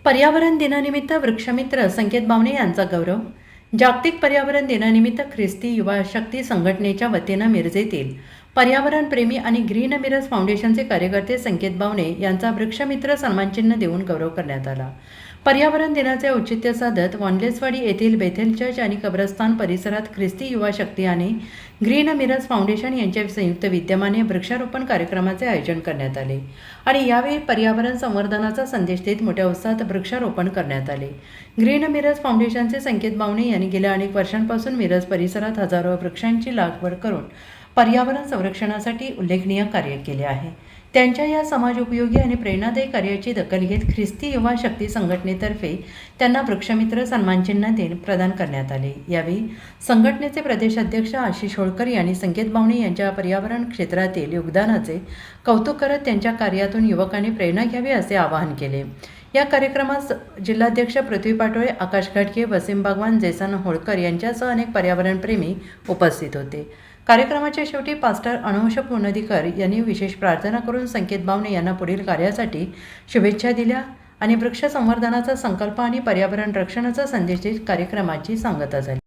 पर्यावरण दिनानिमित्त वृक्षमित्र संकेत बावणे यांचा गौरव. जागतिक पर्यावरण दिनानिमित्त ख्रिस्ती युवा शक्ती संघटनेच्या वतीनं मिरजेतील पर्यावरणप्रेमी आणि ग्रीन मिरर्स फाउंडेशनचे कार्यकर्ते संकेत बावणे यांचा वृक्षमित्र सन्मानचिन्ह देऊन गौरव करण्यात आला. पर्यावरण दिनाचे औचित्य साधत वांडलेसवाडी येथील बेथेल चर्च आणि कब्रस्तान परिसरात ख्रिस्ती युवा शक्ती आणि ग्रीन मिरर्स फाउंडेशन यांच्या संयुक्त विद्यमाने वृक्षारोपण कार्यक्रमाचे आयोजन करण्यात आले आणि यावेळी पर्यावरण संवर्धनाचा संदेश देत मोठ्या उत्साहात वृक्षारोपण करण्यात आले. ग्रीन मिरर्स फाउंडेशनचे संकेत बावणे यांनी गेल्या अनेक वर्षांपासून मिरज परिसरात हजारो वृक्षांची लागवड करून पर्यावरण संरक्षणासाठी उल्लेखनीय कार्य केले आहे. त्यांच्या या समाज उपयोगी आणि प्रेरणादायी कार्याची दखल घेत ख्रिस्ती युवा शक्ती संघटनेतर्फे त्यांना वृक्षमित्र सन्मानचिन्ह प्रदान करण्यात आले. यावेळी संघटनेचे प्रदेशाध्यक्ष आशिष होळकर यांनी संकेत बावणे यांच्या पर्यावरण क्षेत्रातील योगदानाचे कौतुक करत त्यांच्या कार्यातून युवकांनी प्रेरणा घ्यावी असे आवाहन केले. या कार्यक्रमात जिल्हाध्यक्ष पृथ्वी पाटोळे, आकाश घाटके, वसीम बागवान, जेसन होळकर यांच्यासह अनेक पर्यावरणप्रेमी उपस्थित होते. कार्यक्रमाच्या शेवटी पास्टर अनंश पुनदीकर यांनी विशेष प्रार्थना करून संकेत बावणे यांना पुढील कार्यासाठी शुभेच्छा दिल्या आणि वृक्ष संवर्धनाचा संकल्प आणि पर्यावरण रक्षणाचा संदेश देत कार्यक्रमाची सांगता झाली.